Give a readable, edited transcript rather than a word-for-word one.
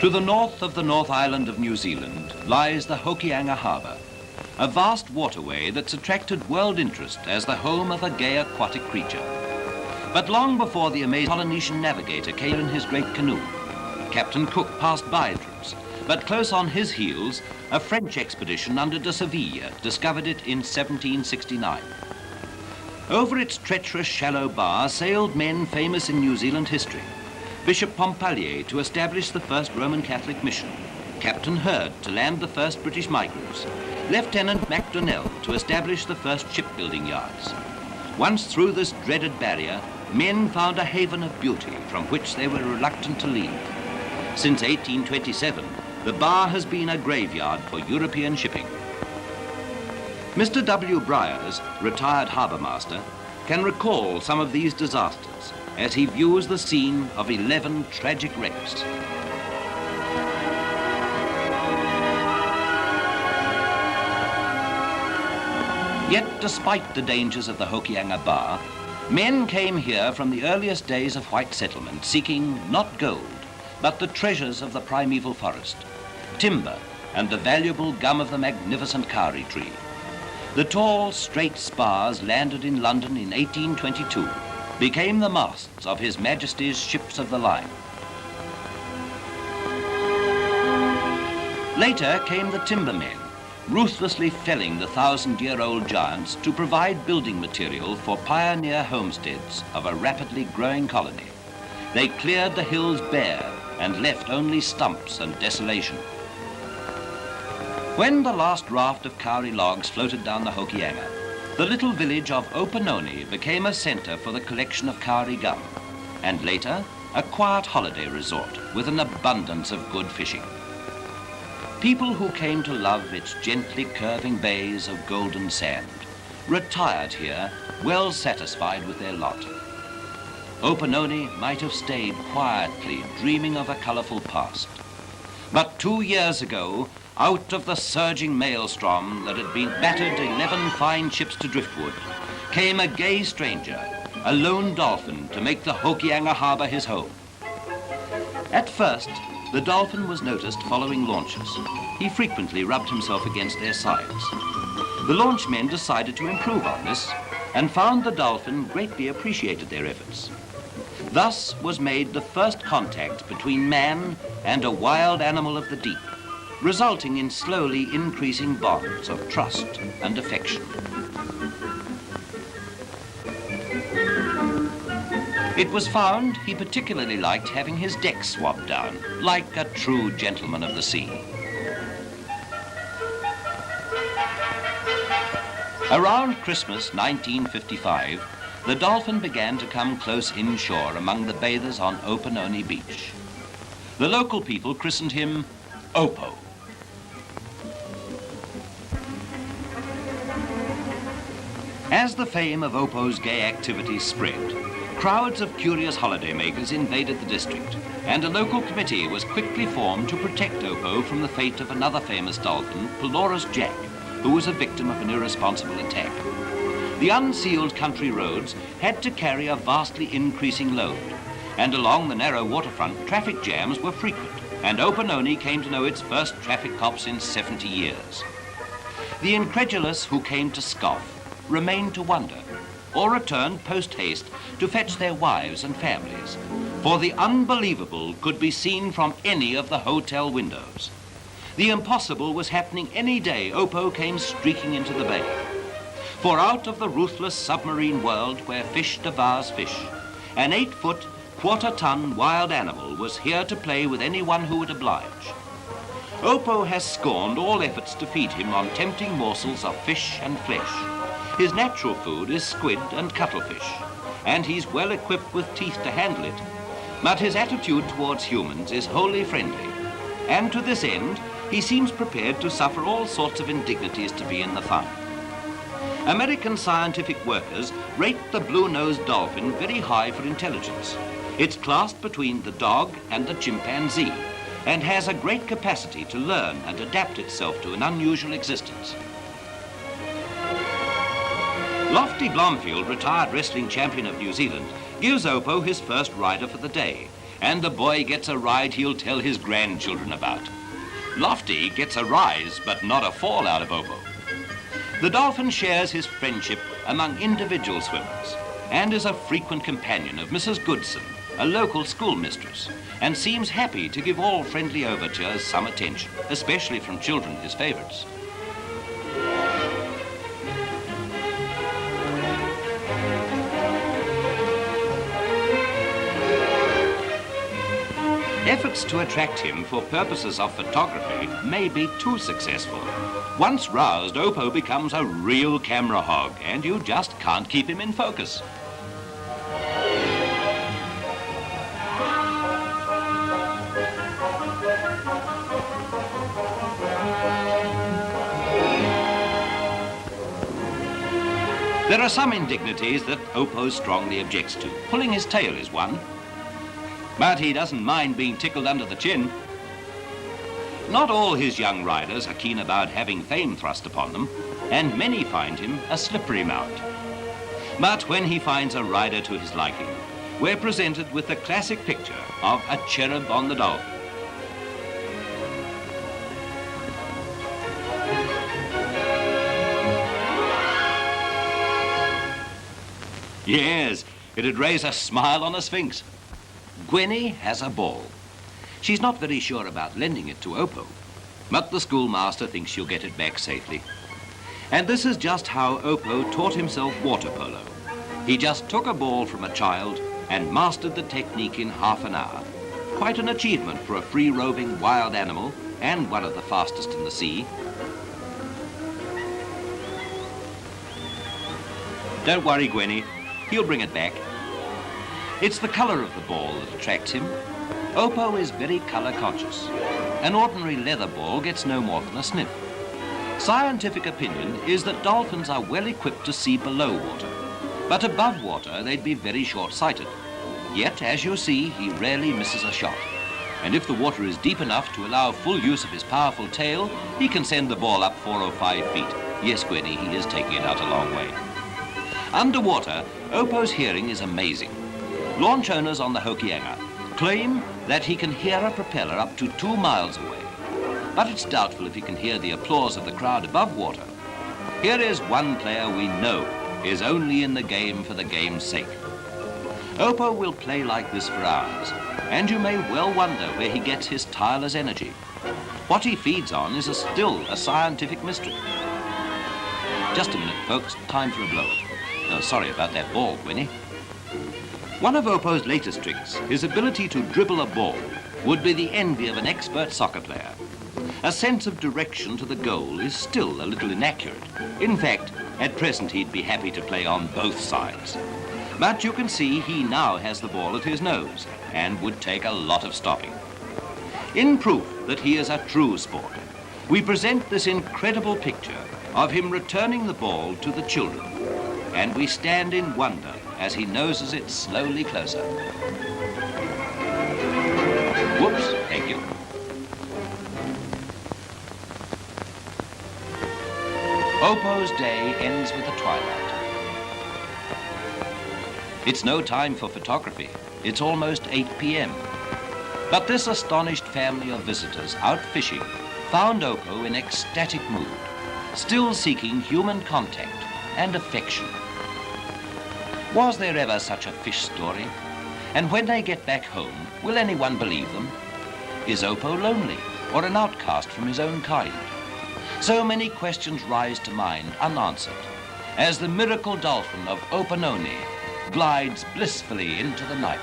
To the north of the North Island of New Zealand lies the Hokianga Harbour, a vast waterway that's attracted world interest as the home of a gay aquatic creature. But long before the amazing Polynesian navigator came in his great canoe, Captain Cook passed by entrance, but close on his heels, a French expedition under de Sevilla discovered it in 1769. Over its treacherous shallow bar sailed men famous in New Zealand history. Bishop Pompallier to establish the first Roman Catholic mission, Captain Hurd to land the first British migrants, Lieutenant MacDonnell to establish the first shipbuilding yards. Once through this dreaded barrier, men found a haven of beauty from which they were reluctant to leave. Since 1827, the bar has been a graveyard for European shipping. Mr. W. Briers, retired harbour master, can recall some of these disasters as he views the scene of 11 tragic wrecks. Yet, despite the dangers of the Hokianga Bar, men came here from the earliest days of white settlement seeking not gold, but the treasures of the primeval forest, timber, and the valuable gum of the magnificent kauri tree. The tall, straight spars landed in London in 1822 became the masts of His Majesty's ships of the line. Later came the timbermen, ruthlessly felling the 1,000-year-old giants to provide building material for pioneer homesteads of a rapidly growing colony. They cleared the hills bare and left only stumps and desolation. When the last raft of kauri logs floated down the Hokianga, the little village of Opononi became a centre for the collection of kauri gum, and later a quiet holiday resort with an abundance of good fishing. People who came to love its gently curving bays of golden sand retired here well satisfied with their lot. Opononi might have stayed quietly dreaming of a colourful past. But 2 years ago, out of the surging maelstrom that had been battered 11 fine ships to driftwood, came a gay stranger, a lone dolphin, to make the Hokianga Harbour his home. At first, the dolphin was noticed following launches. He frequently rubbed himself against their sides. The launchmen decided to improve on this and found the dolphin greatly appreciated their efforts. Thus was made the first contact between man and a wild animal of the deep, resulting in slowly increasing bonds of trust and affection. It was found he particularly liked having his deck swabbed down, like a true gentleman of the sea. Around Christmas 1955, the dolphin began to come close inshore among the bathers on Opononi Beach. The local people christened him Opo. As the fame of Opo's gay activities spread, crowds of curious holidaymakers invaded the district, and a local committee was quickly formed to protect Opo from the fate of another famous dolphin, Pelorus Jack, who was a victim of an irresponsible attack. The unsealed country roads had to carry a vastly increasing load, and along the narrow waterfront, traffic jams were frequent, and Opononi came to know its first traffic cops in 70 years. The incredulous who came to scoff remained to wonder, or returned post-haste to fetch their wives and families, for the unbelievable could be seen from any of the hotel windows. The impossible was happening any day Opo came streaking into the bay. For out of the ruthless submarine world where fish devours fish, an 8-foot, quarter-ton wild animal was here to play with anyone who would oblige. Opo has scorned all efforts to feed him on tempting morsels of fish and flesh. His natural food is squid and cuttlefish, and he's well equipped with teeth to handle it. But his attitude towards humans is wholly friendly, and to this end, he seems prepared to suffer all sorts of indignities to be in the fun. American scientific workers rate the blue-nosed dolphin very high for intelligence. It's classed between the dog and the chimpanzee, and has a great capacity to learn and adapt itself to an unusual existence. Lofty Blomfield, retired wrestling champion of New Zealand, gives Opo his first rider for the day, And the boy gets a ride he'll tell his grandchildren about. Lofty gets a rise, but not a fall out of Opo. The Dolphin shares his friendship among individual swimmers and is a frequent companion of Mrs. Goodson, a local schoolmistress, and seems happy to give all friendly overtures some attention, especially from children, his favorites. Efforts to attract him for purposes of photography may be too successful. Once roused, Opo becomes a real camera hog, and you just can't keep him in focus. There are some indignities that Opo strongly objects to. Pulling his tail is one. But he doesn't mind being tickled under the chin. Not all his young riders are keen about having fame thrust upon them, and many find him a slippery mount. But when he finds a rider to his liking, we're presented with the classic picture of a cherub on the Dolphin. Yes, it'd raise a smile on a sphinx. Gwenny has a ball. She's not very sure about lending it to Opo, but the schoolmaster thinks she'll get it back safely. And this is just how Opo taught himself water polo. He just took a ball from a child and mastered the technique in half an hour. Quite an achievement for a free-roving wild animal and one of the fastest in the sea. Don't worry, Gwenny. He'll bring it back. It's the colour of the ball that attracts him. Opo is very colour conscious. An ordinary leather ball gets no more than a sniff. Scientific opinion is that dolphins are well equipped to see below water, but above water they'd be very short-sighted. Yet, as you see, he rarely misses a shot. And if the water is deep enough to allow full use of his powerful tail, he can send the ball up 4 or 5 feet. Yes, Gwenny, he is taking it out a long way. Underwater, Opo's hearing is amazing. Launch owners on the Hokianga claim that he can hear a propeller up to 2 miles away. But it's doubtful if he can hear the applause of the crowd above water. Here is one player we know is only in the game for the game's sake. Opo will play like this for hours, and you may well wonder where he gets his tireless energy. What he feeds on is still a scientific mystery. Just a minute, folks, time for a blow. Oh, sorry about that ball, Gwenny. One of Opo's latest tricks, his ability to dribble a ball, would be the envy of an expert soccer player. A sense of direction to the goal is still a little inaccurate. In fact, at present he'd be happy to play on both sides. But you can see he now has the ball at his nose and would take a lot of stopping. In proof that he is a true sport, we present this incredible picture of him returning the ball to the children, and we stand in wonder as he noses it slowly closer. Whoops, thank you. Opo's day ends with the twilight. It's no time for photography. It's almost 8 p.m. But this astonished family of visitors out fishing found Opo in ecstatic mood, still seeking human contact and affection. Was there ever such a fish story? And when they get back home, will anyone believe them? Is Opo lonely or an outcast from his own kind? So many questions rise to mind unanswered as the miracle dolphin of Opononi glides blissfully into the night.